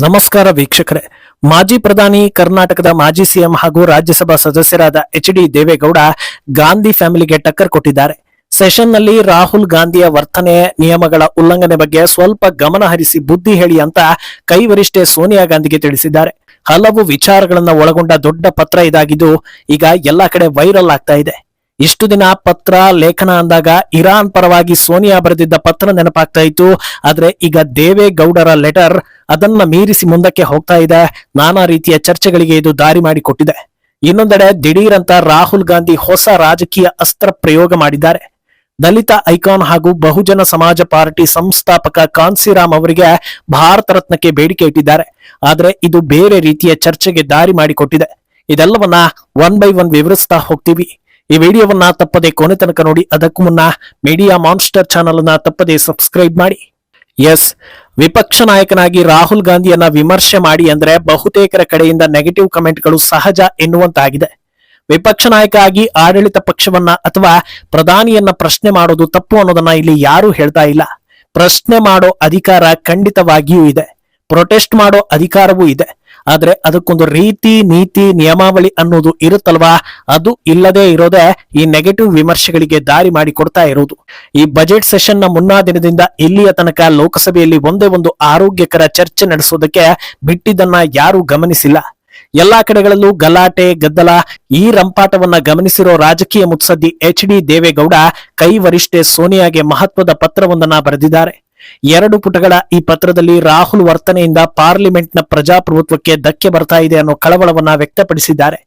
ನಮಸ್ಕಾರ ವೀಕ್ಷಕರೇ. ಮಾಜಿ ಪ್ರಧಾನಿ, ಕರ್ನಾಟಕದ ಮಾಜಿ ಸಿಎಂ ಹಾಗೂ ರಾಜ್ಯಸಭಾ ಸದಸ್ಯರಾದ ಎಚ್.ಡಿ. ದೇವೇಗೌಡ ಗಾಂಧಿ ಫ್ಯಾಮಿಲಿಗೆ ಟಕ್ಕರ್ ಕೊಟ್ಟಿದ್ದಾರೆ. ಸೆಷನ್ನಲ್ಲಿ ರಾಹುಲ್ ಗಾಂಧಿಯ ವರ್ತನೆ, ನಿಯಮಗಳ ಉಲ್ಲಂಘನೆ ಬಗ್ಗೆ ಸ್ವಲ್ಪ ಗಮನ ಹರಿಸಿ ಬುದ್ಧಿ ಹೇಳಿ ಅಂತ ಕೈ ವರಿಷ್ಠೆ ಸೋನಿಯಾ ಗಾಂಧಿಗೆ ತಿಳಿಸಿದ್ದಾರೆ. ಹಲವು ವಿಚಾರಗಳನ್ನ ಒಳಗೊಂಡ ದೊಡ್ಡ ಪತ್ರ ಇದಾಗಿದ್ದು ಈಗ ಎಲ್ಲಾ ಕಡೆ ವೈರಲ್ ಆಗ್ತಾ ಇದೆ. ಇಷ್ಟು ದಿನ ಪತ್ರ ಲೇಖನ ಅಂದಾಗ ಇರಾನ್ ಪರವಾಗಿ ಸೋನಿಯಾ ಬರೆದಿದ್ದ ಪತ್ರ ನೆನಪಾಗ್ತಾ ಇತ್ತು. ಆದ್ರೆ ಈಗ ದೇವೇಗೌಡರ ಲೆಟರ್ ಅದನ್ನ ಮೀರಿಸಿ ಮುಂದಕ್ಕೆ ಹೋಗ್ತಾ ಇದೆ. ನಾನಾ ರೀತಿಯ ಚರ್ಚೆಗಳಿಗೆ ಇದು ದಾರಿ ಮಾಡಿಕೊಟ್ಟಿದೆ. ಇನ್ನೊಂದೆಡೆ ದಿಢೀರಂತ ರಾಹುಲ್ ಗಾಂಧಿ ಹೊಸ ರಾಜಕೀಯ ಅಸ್ತ್ರ ಪ್ರಯೋಗ ಮಾಡಿದ್ದಾರೆ. ದಲಿತ ಐಕಾನ್ ಹಾಗೂ ಬಹುಜನ ಸಮಾಜ ಪಾರ್ಟಿ ಸಂಸ್ಥಾಪಕ ಕಾನ್ಸಿರಾಮ್ ಅವರಿಗೆ ಭಾರತ ರತ್ನಕ್ಕೆ ಬೇಡಿಕೆ ಇಟ್ಟಿದ್ದಾರೆ. ಆದ್ರೆ ಇದು ಬೇರೆ ರೀತಿಯ ಚರ್ಚೆಗೆ ದಾರಿ ಮಾಡಿಕೊಟ್ಟಿದೆ. ಇದೆಲ್ಲವನ್ನ ಒನ್ ಬೈ ಒನ್ ವಿವರಿಸ್ತಾ ಹೋಗ್ತೀವಿ. ಈ ವಿಡಿಯೋವನ್ನ ತಪ್ಪದೆ ಕೊನೆ ತನಕ ನೋಡಿ. ಅದಕ್ಕೂ ಮುನ್ನ ಮೀಡಿಯಾ ಮಾನ್ಸ್ಟರ್ ಚಾನಲ್ ಅನ್ನ ತಪ್ಪದೆ ಸಬ್ಸ್ಕ್ರೈಬ್ ಮಾಡಿ. ಎಸ್, ವಿಪಕ್ಷ ನಾಯಕನಾಗಿ ರಾಹುಲ್ ಗಾಂಧಿಯನ್ನ ವಿಮರ್ಶೆ ಮಾಡಿ ಅಂದ್ರೆ ಬಹುತೇಕರ ಕಡೆಯಿಂದ ನೆಗೆಟಿವ್ ಕಮೆಂಟ್ಗಳು ಸಹಜ ಎನ್ನುವಂತಾಗಿದೆ. ವಿಪಕ್ಷ ನಾಯಕ ಆಗಿ ಆಡಳಿತ ಪಕ್ಷವನ್ನ ಅಥವಾ ಪ್ರಧಾನಿಯನ್ನ ಪ್ರಶ್ನೆ ಮಾಡೋದು ತಪ್ಪು ಅನ್ನೋದನ್ನ ಇಲ್ಲಿ ಯಾರು ಹೇಳ್ತಾ ಇಲ್ಲ. ಪ್ರಶ್ನೆ ಮಾಡೋ ಅಧಿಕಾರ ಖಂಡಿತವಾಗಿಯೂ ಇದೆ, ಪ್ರೊಟೆಸ್ಟ್ ಮಾಡೋ ಅಧಿಕಾರವೂ ಇದೆ. ಆದ್ರೆ ಅದಕ್ಕೊಂದು ರೀತಿ, ನೀತಿ, ನಿಯಮಾವಳಿ ಅನ್ನೋದು ಇರುತ್ತಲ್ವಾ, ಅದು ಇಲ್ಲದೆ ಇರೋದೇ ಈ ನೆಗೆಟಿವ್ ವಿಮರ್ಶೆಗಳಿಗೆ ದಾರಿ ಮಾಡಿ ಕೊಡ್ತಾ ಇರೋದು. ಈ ಬಜೆಟ್ ಸೆಷನ್ ನ ಮುನ್ನಾ ದಿನದಿಂದ ಇಲ್ಲಿಯ ತನಕ ಲೋಕಸಭೆಯಲ್ಲಿ ಒಂದೇ ಒಂದು ಆರೋಗ್ಯಕರ ಚರ್ಚೆ ನಡೆಸೋದಕ್ಕೆ ಬಿಟ್ಟಿದ್ದನ್ನ ಯಾರು ಗಮನಿಸಿಲ್ಲ. ಎಲ್ಲಾ ಕಡೆಗಳಲ್ಲೂ ಗಲಾಟೆ, ಗದ್ದಲ. ಈ ರಂಪಾಟವನ್ನ ಗಮನಿಸಿರೋ ರಾಜಕೀಯ ಮುತ್ಸದ್ದಿ ಎಚ್.ಡಿ. ದೇವೇಗೌಡ ಕೈ ವರಿಷ್ಠೆ ಸೋನಿಯಾಗೆ ಮಹತ್ವದ ಪತ್ರವೊಂದನ್ನ ಬರೆದಿದ್ದಾರೆ. 2 ಪುಟಗಳ ಈ ಪತ್ರದಲ್ಲಿ ರಾಹುಲ್ ವರ್ತನೆಯಿಂದ ಪಾರ್ಲಿಮೆಂಟ್ನ ಪ್ರಜಾಪ್ರಭುತ್ವಕ್ಕೆ ಧಕ್ಕೆ ಬರ್ತಾ ಇದೆ ಅನ್ನೋ ಕಳವಳವನ್ನ ವ್ಯಕ್ತಪಡಿಸಿದ್ದಾರೆ.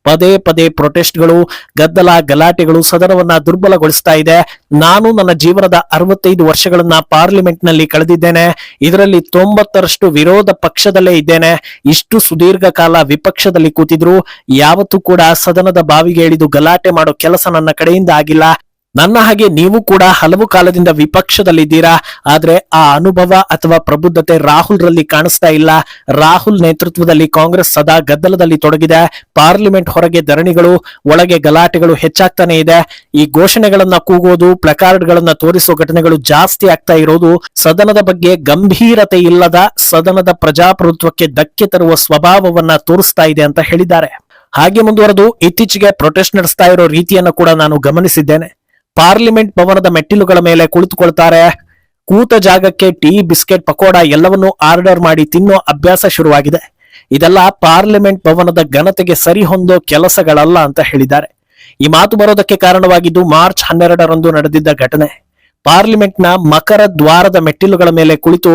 ಪದೇ ಪದೇ ಪ್ರೊಟೆಸ್ಟ್ಗಳು, ಗದ್ದಲ, ಗಲಾಟೆಗಳು ಸದನವನ್ನ ದುರ್ಬಲಗೊಳಿಸ್ತಾ ಇದೆ. ನಾನು ನನ್ನ ಜೀವನದ 65 ವರ್ಷಗಳನ್ನ ಪಾರ್ಲಿಮೆಂಟ್ ನಲ್ಲಿ ಕಳೆದಿದ್ದೇನೆ. ಇದರಲ್ಲಿ 90ರಷ್ಟು ವಿರೋಧ ಪಕ್ಷದಲ್ಲೇ ಇದ್ದೇನೆ. ಇಷ್ಟು ಸುದೀರ್ಘ ಕಾಲ ವಿಪಕ್ಷದಲ್ಲಿ ಕೂತಿದ್ರು ಯಾವತ್ತೂ ಕೂಡ ಸದನದ ಬಾವಿಗೆ ಇಳಿದು ಗಲಾಟೆ ಮಾಡೋ ಕೆಲಸ ನನ್ನ ಕಡೆಯಿಂದ ಆಗಿಲ್ಲ. ನನ್ನ ಹಾಗೆ ನೀವು ಕೂಡ ಹಲವು ಕಾಲದಿಂದ ವಿಪಕ್ಷದಲ್ಲಿದ್ದೀರಾ. ಆದ್ರೆ ಆ ಅನುಭವ ಅಥವಾ ಪ್ರಬುದ್ಧತೆ ರಾಹುಲ್ ರಲ್ಲಿ ಕಾಣಿಸ್ತಾ ಇಲ್ಲ. ರಾಹುಲ್ ನೇತೃತ್ವದಲ್ಲಿ ಕಾಂಗ್ರೆಸ್ ಸದಾ ಗದ್ದಲದಲ್ಲಿ ತೊಡಗಿದೆ. ಪಾರ್ಲಿಮೆಂಟ್ ಹೊರಗೆ ಧರಣಿಗಳು, ಒಳಗೆ ಗಲಾಟೆಗಳು ಹೆಚ್ಚಾಗ್ತಾನೆ ಇದೆ. ಈ ಘೋಷಣೆಗಳನ್ನ ಕೂಗೋದು, ಪ್ಲಕಾರ್ಡ್ ಗಳನ್ನ ತೋರಿಸೋ ಘಟನೆಗಳು ಜಾಸ್ತಿ ಆಗ್ತಾ ಇರೋದು ಸದನದ ಬಗ್ಗೆ ಗಂಭೀರತೆ ಇಲ್ಲದ, ಸದನದ ಪ್ರಜಾಪ್ರಭುತ್ವಕ್ಕೆ ಧಕ್ಕೆ ತರುವ ಸ್ವಭಾವವನ್ನ ತೋರಿಸ್ತಾ ಇದೆ ಅಂತ ಹೇಳಿದ್ದಾರೆ. ಹಾಗೆ ಮುಂದುವರೆದು, ಇತ್ತೀಚೆಗೆ ಪ್ರೊಟೆಸ್ಟ್ ನಡೆಸ್ತಾ ಇರೋ ರೀತಿಯನ್ನು ಕೂಡ ನಾನು ಗಮನಿಸಿದ್ದೇನೆ. ಪಾರ್ಲಿಮೆಂಟ್ ಭವನದ ಮೆಟ್ಟಿಲುಗಳ ಮೇಲೆ ಕುಳಿತುಕೊಳ್ತಾರೆ. ಕೂತ ಜಾಗಕ್ಕೆ ಟೀ, ಬಿಸ್ಕೆಟ್, ಪಕೋಡ ಎಲ್ಲವನ್ನೂ ಆರ್ಡರ್ ಮಾಡಿ ತಿನ್ನೋ ಅಭ್ಯಾಸ ಶುರುವಾಗಿದೆ. ಇದೆಲ್ಲ ಪಾರ್ಲಿಮೆಂಟ್ ಭವನದ ಘನತೆಗೆ ಸರಿ ಹೊಂದೋ ಕೆಲಸಗಳಲ್ಲ ಅಂತ ಹೇಳಿದ್ದಾರೆ. ಈ ಮಾತು ಬರೋದಕ್ಕೆ ಕಾರಣವಾಗಿದ್ದು ಮಾರ್ಚ್ 12ರಂದು ನಡೆದಿದ್ದ ಘಟನೆ. ಪಾರ್ಲಿಮೆಂಟ್ನ ಮಕರ ದ್ವಾರದ ಮೆಟ್ಟಿಲುಗಳ ಮೇಲೆ ಕುಳಿತು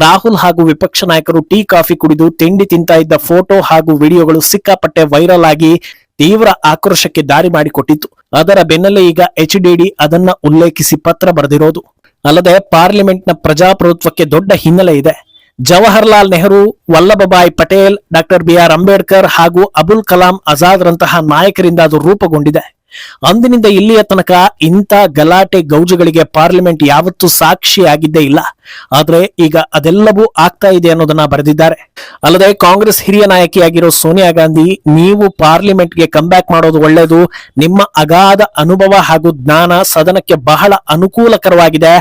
ರಾಹುಲ್ ಹಾಗೂ ವಿಪಕ್ಷ ನಾಯಕರು ಟೀ, ಕಾಫಿ ಕುಡಿದು ತಿಂಡಿ ತಿಂತಾ ಇದ್ದ ಫೋಟೋ ಹಾಗೂ ವಿಡಿಯೋಗಳು ಸಿಕ್ಕಾಪಟ್ಟೆ ವೈರಲ್ ಆಗಿ ತೀವ್ರ ಆಕ್ರೋಶಕ್ಕೆ ದಾರಿ ಮಾಡಿಕೊಟ್ಟಿತ್ತು. ಅದರ ಬೆನ್ನಲ್ಲೇ ಈಗ ಎಚ್.ಡಿ. ಅದನ್ನ ಉಲ್ಲೇಖಿಸಿ ಪತ್ರ ಬರೆದಿರೋದು. ಅಲ್ಲದೆ ಪಾರ್ಲಿಮೆಂಟ್ನ ಪ್ರಜಾಪ್ರಭುತ್ವಕ್ಕೆ ದೊಡ್ಡ ಹಿನ್ನೆಲೆ ಇದೆ. Jawaharlal Nehru, Vallabhbhai Patel, doctor B R. ಅಂಬೇಡ್ಕರ್ ಹಾಗೂ ಅಬುಲ್ ಕಲಾಂ ಆಜಾದ್ ರಂತಹ ನಾಯಕರಿಂದ ಅದು ರೂಪುಗೊಂಡಿದೆ. ಅಂದಿನಿಂದ ಇಲ್ಲಿಯ ತನಕ ಇಂಥ ಗಲಾಟೆ, ಗೌಜುಗಳಿಗೆ ಪಾರ್ಲಿಮೆಂಟ್ ಯಾವತ್ತೂ ಸಾಕ್ಷಿಯಾಗಿದ್ದೇ ಇಲ್ಲ. ಆದ್ರೆ ಈಗ ಅದೆಲ್ಲವೂ ಆಗ್ತಾ ಇದೆ ಅನ್ನೋದನ್ನ ಬರೆದಿದ್ದಾರೆ. ಅಲ್ಲದೆ ಕಾಂಗ್ರೆಸ್ ಹಿರಿಯ ನಾಯಕಿಯಾಗಿರೋ ಸೋನಿಯಾ ಗಾಂಧಿ, ನೀವು ಪಾರ್ಲಿಮೆಂಟ್ಗೆ ಕಂಬ್ಯಾಕ್ ಮಾಡೋದು ಒಳ್ಳೆಯದು. ನಿಮ್ಮ ಅಗಾಧ ಅನುಭವ ಹಾಗೂ ಜ್ಞಾನ ಸದನಕ್ಕೆ ಬಹಳ ಅನುಕೂಲಕರವಾಗಿದೆ.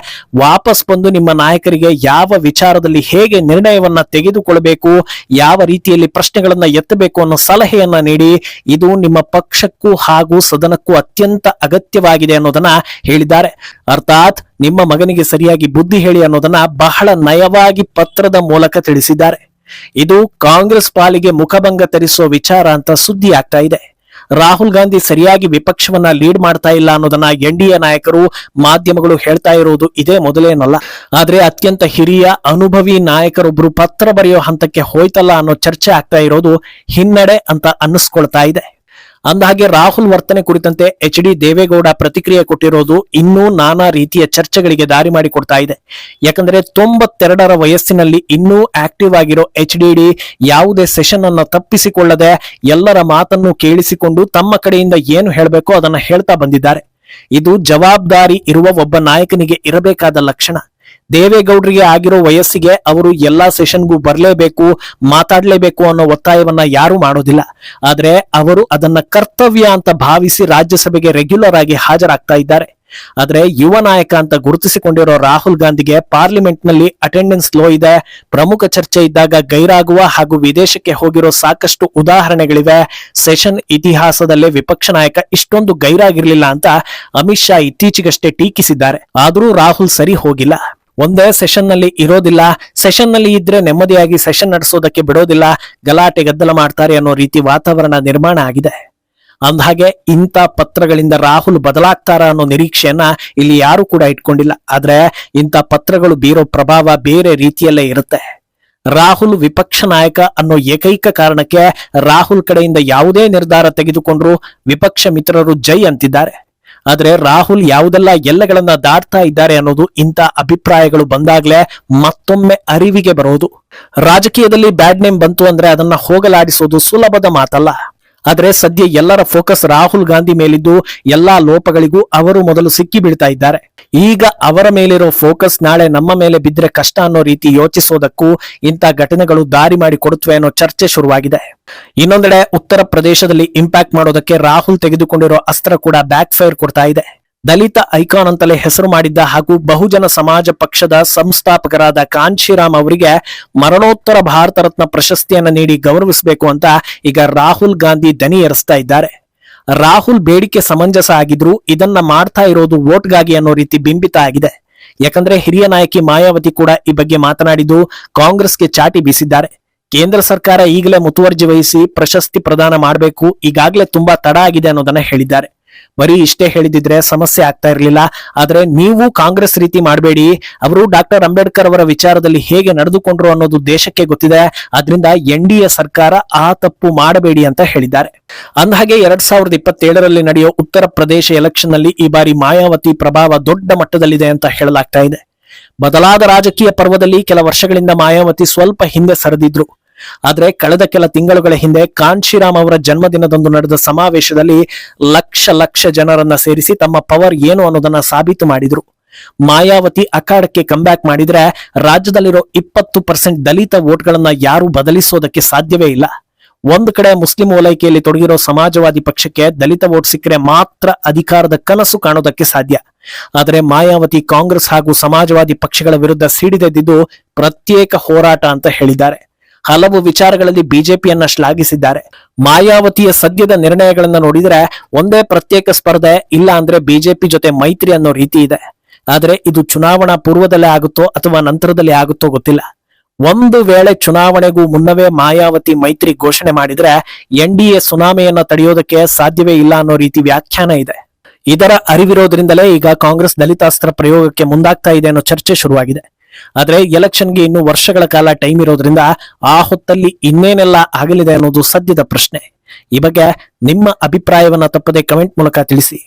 ವಾಪಸ್ ಬಂದು ನಿಮ್ಮ ನಾಯಕರಿಗೆ ಯಾವ ವಿಚಾರದಲ್ಲಿ ಹೇಗೆ ನಿರ್ಣಯವನ್ನ ತೆಗೆದುಕೊಳ್ಳಬೇಕು, ಯಾವ ರೀತಿಯಲ್ಲಿ ಪ್ರಶ್ನೆಗಳನ್ನ ಎತ್ತಬೇಕು ಅನ್ನೋ ಸಲಹೆಯನ್ನ ನೀಡಿ. ಇದು ನಿಮ್ಮ ಪಕ್ಷಕ್ಕೂ ಹಾಗೂ ಸದನಕ್ಕೂ ಅತ್ಯಂತ ಅಗತ್ಯವಾಗಿದೆ ಅನ್ನೋದನ್ನ ಹೇಳಿದ್ದಾರೆ. ಅರ್ಥಾತ್ ನಿಮ್ಮ ಮಗನಿಗೆ ಸರಿಯಾಗಿ ಬುದ್ಧಿ ಹೇಳಿ ಅನ್ನೋದನ್ನ ಬಹಳ ನಯವಾಗಿ ಪತ್ರದ ಮೂಲಕ ತಿಳಿಸಿದ್ದಾರೆ. ಇದು ಕಾಂಗ್ರೆಸ್ ಪಾಲಿಗೆ ಮುಖಭಂಗ ತರಿಸುವ ವಿಚಾರ ಅಂತ ಸುದ್ದಿ ಆಗ್ತಾ ಇದೆ. ರಾಹುಲ್ ಗಾಂಧಿ ಸರಿಯಾಗಿ ವಿಪಕ್ಷವನ್ನ ಲೀಡ್ ಮಾಡ್ತಾ ಇಲ್ಲ ಅನ್ನೋದನ್ನ ಎನ್ಡಿಎ ನಾಯಕರು, ಮಾಧ್ಯಮಗಳು ಹೇಳ್ತಾ ಇರೋದು ಇದೇ ಮೊದಲೇನಲ್ಲ. ಆದ್ರೆ ಅತ್ಯಂತ ಹಿರಿಯ ಅನುಭವಿ ನಾಯಕರೊಬ್ರು ಪತ್ರ ಬರೆಯೋ ಹಂತಕ್ಕೆ ಹೋಯ್ತಲ್ಲ ಅನ್ನೋ ಚರ್ಚೆ ಆಗ್ತಾ ಇರೋದು ಹಿನ್ನಡೆ ಅಂತ ಅನ್ನಿಸ್ಕೊಳ್ತಾ ಇದೆ. ಅಂದಹಾಗೆ ರಾಹುಲ್ ವರ್ತನೆ ಕುರಿತಂತೆ ಎಚ್.ಡಿ. ದೇವೇಗೌಡ ಪ್ರತಿಕ್ರಿಯೆ ಕೊಟ್ಟಿರೋದು ಇನ್ನೂ ನಾನಾ ರೀತಿಯ ಚರ್ಚೆಗಳಿಗೆ ದಾರಿ ಮಾಡಿಕೊಡ್ತಾ ಇದೆ. ಯಾಕಂದ್ರೆ 92ರ ವಯಸ್ಸಿನಲ್ಲಿ ಇನ್ನೂ ಆಕ್ಟಿವ್ ಆಗಿರೋ ಎಚ್.ಡಿ. ಯಾವುದೇ ಸೆಷನ್ ಅನ್ನ ತಪ್ಪಿಸಿಕೊಳ್ಳದೆ ಎಲ್ಲರ ಮಾತನ್ನು ಕೇಳಿಸಿಕೊಂಡು ತಮ್ಮ ಕಡೆಯಿಂದ ಏನು ಹೇಳಬೇಕೋ ಅದನ್ನ ಹೇಳ್ತಾ ಬಂದಿದ್ದಾರೆ. ಇದು ಜವಾಬ್ದಾರಿ ಇರುವ ಒಬ್ಬ ನಾಯಕನಿಗೆ ಇರಬೇಕಾದ ಲಕ್ಷಣ. ದೇವೇಗೌಡರಿಗೆ ಆಗಿರೋ ವಯಸ್ಸಿಗೆ ಅವರು ಎಲ್ಲಾ ಸೆಷನ್ಗೂ ಬರಲೇಬೇಕು, ಮಾತಾಡ್ಲೇಬೇಕು ಅನ್ನೋ ಒತ್ತಾಯವನ್ನ ಯಾರು ಮಾಡೋದಿಲ್ಲ. ಆದ್ರೆ ಅವರು ಅದನ್ನ ಕರ್ತವ್ಯ ಅಂತ ಭಾವಿಸಿ ರಾಜ್ಯಸಭೆಗೆ ರೆಗ್ಯುಲರ್ ಆಗಿ ಹಾಜರಾಗ್ತಾ ಇದ್ದಾರೆ. ಆದ್ರೆ ಯುವ ನಾಯಕ ಅಂತ ಗುರುತಿಸಿಕೊಂಡಿರೋ ರಾಹುಲ್ ಗಾಂಧಿಗೆ ಪಾರ್ಲಿಮೆಂಟ್ ನಲ್ಲಿ ಅಟೆಂಡೆನ್ಸ್ ಲೋ ಇದೆ, ಪ್ರಮುಖ ಚರ್ಚೆ ಇದ್ದಾಗ ಗೈರಾಗುವ ಹಾಗೂ ವಿದೇಶಕ್ಕೆ ಹೋಗಿರೋ ಸಾಕಷ್ಟು ಉದಾಹರಣೆಗಳಿವೆ. ಸೆಷನ್ ಇತಿಹಾಸದಲ್ಲೇ ವಿಪಕ್ಷ ನಾಯಕ ಇಷ್ಟೊಂದು ಗೈರಾಗಿರ್ಲಿಲ್ಲ ಅಂತ ಅಮಿತ್ ಶಾ ಇತ್ತೀಚೆಗಷ್ಟೇ ಟೀಕಿಸಿದ್ದಾರೆ. ಆದರೂ ರಾಹುಲ್ ಸರಿ ಹೋಗಿಲ್ಲ. ಒಂದೇ ಸೆಷನ್ ನಲ್ಲಿ ಇರೋದಿಲ್ಲ, ಸೆಷನ್ ನಲ್ಲಿ ಇದ್ರೆ ನೆಮ್ಮದಿಯಾಗಿ ಸೆಷನ್ ನಡೆಸೋದಕ್ಕೆ ಬಿಡೋದಿಲ್ಲ, ಗಲಾಟೆ ಗದ್ದಲ ಮಾಡ್ತಾರೆ ಅನ್ನೋ ರೀತಿ ವಾತಾವರಣ ನಿರ್ಮಾಣ ಆಗಿದೆ. ಅಂದಹಾಗೆ ಇಂಥ ಪತ್ರಗಳಿಂದ ರಾಹುಲ್ ಬದಲಾಗ್ತಾರ ಅನ್ನೋ ನಿರೀಕ್ಷೆಯನ್ನ ಇಲ್ಲಿ ಯಾರು ಕೂಡ ಇಟ್ಕೊಂಡಿಲ್ಲ. ಆದ್ರೆ ಇಂಥ ಪತ್ರಗಳು ಬೀರೋ ಪ್ರಭಾವ ಬೇರೆ ರೀತಿಯಲ್ಲೇ ಇರುತ್ತೆ. ರಾಹುಲ್ ವಿಪಕ್ಷ ನಾಯಕ ಅನ್ನೋ ಏಕೈಕ ಕಾರಣಕ್ಕೆ ರಾಹುಲ್ ಕಡೆಯಿಂದ ಯಾವುದೇ ನಿರ್ಧಾರ ತೆಗೆದುಕೊಂಡ್ರು ವಿಪಕ್ಷ ಮಿತ್ರರು ಜೈ ಅಂತಿದ್ದಾರೆ. ಆದ್ರೆ ರಾಹುಲ್ ಯಾವುದೆಲ್ಲ ಎಲ್ಲಗಳನ್ನ ದಾಟ್ತಾ ಇದ್ದಾರೆ ಅನ್ನೋದು ಇಂಥ ಅಭಿಪ್ರಾಯಗಳು ಬಂದಾಗ್ಲೇ ಮತ್ತೊಮ್ಮೆ ಅರಿವಿಗೆ ಬರೋದು. ರಾಜಕೀಯದಲ್ಲಿ ಬ್ಯಾಡ್ ನೇಮ್ ಬಂತು ಅಂದ್ರೆ ಅದನ್ನ ಹೋಗಲಾಡಿಸೋದು ಸುಲಭದ ಮಾತಲ್ಲ. ಆದ್ರೆ ಸದ್ಯ ಎಲ್ಲರ ಫೋಕಸ್ ರಾಹುಲ್ ಗಾಂಧಿ ಮೇಲಿದ್ದು ಎಲ್ಲಾ ಲೋಪಗಳಿಗೂ ಅವರು ಮೊದಲು ಸಿಕ್ಕಿ ಬೀಳ್ತಾ ಇದ್ದಾರೆ. ಈಗ ಅವರ ಮೇಲಿರೋ ಫೋಕಸ್ ನಾಳೆ ನಮ್ಮ ಮೇಲೆ ಬಿದ್ರೆ ಕಷ್ಟ ಅನ್ನೋ ರೀತಿ ಯೋಚಿಸೋದಕ್ಕೂ ಇಂಥ ಘಟನೆಗಳು ದಾರಿ ಮಾಡಿ ಕೊಡುತ್ತವೆ ಅನ್ನೋ ಚರ್ಚೆ ಶುರುವಾಗಿದೆ. ಇನ್ನೊಂದೆಡೆ ಉತ್ತರ ಪ್ರದೇಶದಲ್ಲಿ ಇಂಪ್ಯಾಕ್ಟ್ ಮಾಡೋದಕ್ಕೆ ರಾಹುಲ್ ತೆಗೆದುಕೊಂಡಿರೋ ಅಸ್ತ್ರ ಕೂಡ ಬ್ಯಾಕ್ ಫೈರ್ ಕೊಡ್ತಾ ಇದೆ. ದಲಿತ ಐಕಾನ್ ಅಂತಲೇ ಹೆಸರು ಮಾಡಿದ್ದ ಹಾಗೂ ಬಹುಜನ ಸಮಾಜ ಪಕ್ಷದ ಸಂಸ್ಥಾಪಕರಾದ ಕಾಂಶಿರಾಮ್ ಅವರಿಗೆ ಮರಣೋತ್ತರ ಭಾರತ ರತ್ನ ಪ್ರಶಸ್ತಿಯನ್ನ ನೀಡಿ ಗೌರವಿಸಬೇಕು ಅಂತ ಈಗ ರಾಹುಲ್ ಗಾಂಧಿ ದನಿ ಏರಿಸ್ತಾ ಇದ್ದಾರೆ. ರಾಹುಲ್ ಬೇಡಿಕೆ ಸಮಂಜಸ ಆಗಿದ್ರು ಇದನ್ನ ಮಾಡ್ತಾ ಇರೋದು ವೋಟ್ಗಾಗಿ ಅನ್ನೋ ರೀತಿ ಬಿಂಬಿತ ಆಗಿದೆ. ಯಾಕಂದ್ರೆ ಹಿರಿಯ ನಾಯಕಿ ಮಾಯಾವತಿ ಕೂಡ ಈ ಬಗ್ಗೆ ಮಾತನಾಡಿದ್ದು ಕಾಂಗ್ರೆಸ್ಗೆ ಚಾಟಿ ಬೀಸಿದ್ದಾರೆ. ಕೇಂದ್ರ ಸರ್ಕಾರ ಈಗಲೇ ಮುತುವರ್ಜಿ ವಹಿಸಿ ಪ್ರಶಸ್ತಿ ಪ್ರದಾನ ಮಾಡಬೇಕು, ಈಗಾಗಲೇ ತುಂಬಾ ತಡ ಆಗಿದೆ ಅನ್ನೋದನ್ನ ಹೇಳಿದ್ದಾರೆ. ಬರೀ ಇಷ್ಟೇ ಹೇಳಿದಿದ್ರೆ ಸಮಸ್ಯೆ ಆಗ್ತಾ ಇರಲಿಲ್ಲ. ಆದ್ರೆ ನೀವು ಕಾಂಗ್ರೆಸ್ ರೀತಿ ಮಾಡಬೇಡಿ, ಅವರು ಡಾಕ್ಟರ್ ಅಂಬೇಡ್ಕರ್ ಅವರ ವಿಚಾರದಲ್ಲಿ ಹೇಗೆ ನಡೆದುಕೊಂಡ್ರು ಅನ್ನೋದು ದೇಶಕ್ಕೆ ಗೊತ್ತಿದೆ, ಆದ್ರಿಂದ NDA ಸರ್ಕಾರ ಆ ತಪ್ಪು ಮಾಡಬೇಡಿ ಅಂತ ಹೇಳಿದ್ದಾರೆ. ಅಂದಹಾಗೆ 2027ರಲ್ಲಿ ನಡೆಯೋ ಉತ್ತರ ಪ್ರದೇಶ ಎಲೆಕ್ಷನ್ ನಲ್ಲಿ ಈ ಬಾರಿ ಮಾಯಾವತಿ ಪ್ರಭಾವ ದೊಡ್ಡ ಮಟ್ಟದಲ್ಲಿದೆ ಅಂತ ಹೇಳಲಾಗ್ತಾ ಇದೆ. ಬದಲಾದ ರಾಜಕೀಯ ಪರ್ವದಲ್ಲಿ ಕೆಲ ವರ್ಷಗಳಿಂದ ಮಾಯಾವತಿ ಸ್ವಲ್ಪ ಹಿಂದೆ ಸರಿದಿದ್ರು. ಆದ್ರೆ ಕಳೆದ ಕೆಲ ತಿಂಗಳುಗಳ ಹಿಂದೆ ಕಾಂಶಿರಾಮ್ ಅವರ ಜನ್ಮದಿನದಂದು ನಡೆದ ಸಮಾವೇಶದಲ್ಲಿ ಲಕ್ಷ ಜನರನ್ನ ಸೇರಿಸಿ ತಮ್ಮ ಪವರ್ ಏನು ಅನ್ನೋದನ್ನ ಸಾಬೀತು ಮಾಡಿದ್ರು. ಮಾಯಾವತಿ ಅಖಾಡಕ್ಕೆ ಕಂಬ್ಯಾಕ್ ಮಾಡಿದ್ರೆ ರಾಜ್ಯದಲ್ಲಿರೋ 20% ದಲಿತ ವೋಟ್ಗಳನ್ನ ಯಾರು ಬದಲಿಸೋದಕ್ಕೆ ಸಾಧ್ಯವೇ ಇಲ್ಲ. ಒಂದು ಕಡೆ ಮುಸ್ಲಿಂ ಓಲೈಕೆಯಲ್ಲಿ ತೊಡಗಿರೋ ಸಮಾಜವಾದಿ ಪಕ್ಷಕ್ಕೆ ದಲಿತ ವೋಟ್ ಸಿಕ್ಕರೆ ಮಾತ್ರ ಅಧಿಕಾರದ ಕನಸು ಕಾಣೋದಕ್ಕೆ ಸಾಧ್ಯ. ಆದರೆ ಮಾಯಾವತಿ ಕಾಂಗ್ರೆಸ್ ಹಾಗೂ ಸಮಾಜವಾದಿ ಪಕ್ಷಗಳ ವಿರುದ್ಧ ಸಿಡಿದೆದ್ದಿದ್ದು ಪ್ರತ್ಯೇಕ ಹೋರಾಟ ಅಂತ ಹೇಳಿದ್ದಾರೆ. ಹಲವು ವಿಚಾರಗಳಲ್ಲಿ ಬಿಜೆಪಿಯನ್ನ ಶ್ಲಾಘಿಸಿದ್ದಾರೆ. ಮಾಯಾವತಿಯ ಸದ್ಯದ ನಿರ್ಣಯಗಳನ್ನ ನೋಡಿದ್ರೆ ಒಂದೇ ಪ್ರತ್ಯೇಕ ಸ್ಪರ್ಧೆ, ಇಲ್ಲ ಅಂದ್ರೆ ಬಿಜೆಪಿ ಜೊತೆ ಮೈತ್ರಿ ಅನ್ನೋ ರೀತಿ ಇದೆ. ಆದ್ರೆ ಇದು ಚುನಾವಣಾ ಪೂರ್ವದಲ್ಲೇ ಆಗುತ್ತೋ ಅಥವಾ ನಂತರದಲ್ಲಿ ಆಗುತ್ತೋ ಗೊತ್ತಿಲ್ಲ. ಒಂದು ವೇಳೆ ಚುನಾವಣೆಗೂ ಮುನ್ನವೇ ಮಾಯಾವತಿ ಮೈತ್ರಿ ಘೋಷಣೆ ಮಾಡಿದ್ರೆ NDA ಸುನಾಮೆಯನ್ನ ತಡೆಯೋದಕ್ಕೆ ಸಾಧ್ಯವೇ ಇಲ್ಲ ಅನ್ನೋ ರೀತಿ ವ್ಯಾಖ್ಯಾನ ಇದೆ. ಇದರ ಅರಿವಿರೋದ್ರಿಂದಲೇ ಈಗ ಕಾಂಗ್ರೆಸ್ ದಲಿತಾಸ್ತ್ರ ಪ್ರಯೋಗಕ್ಕೆ ಮುಂದಾಗ್ತಾ ಇದೆ ಅನ್ನೋ ಚರ್ಚೆ ಶುರುವಾಗಿದೆ. ಆದ್ರೆ ಎಲೆಕ್ಷನ್ಗೆ ಇನ್ನು ವರ್ಷಗಳ ಕಾಲ ಟೈಮ್ ಇರೋದ್ರಿಂದ ಆ ಹೊತ್ತಲ್ಲಿ ಇನ್ನೇನೆಲ್ಲ ಆಗಲಿದೆ ಅನ್ನೋದು ಸದ್ಯದ ಪ್ರಶ್ನೆ. ಈ ಬಗ್ಗೆ ನಿಮ್ಮ ಅಭಿಪ್ರಾಯವನ್ನ ತಪ್ಪದೆ ಕಮೆಂಟ್ ಮೂಲಕ ತಿಳಿಸಿ.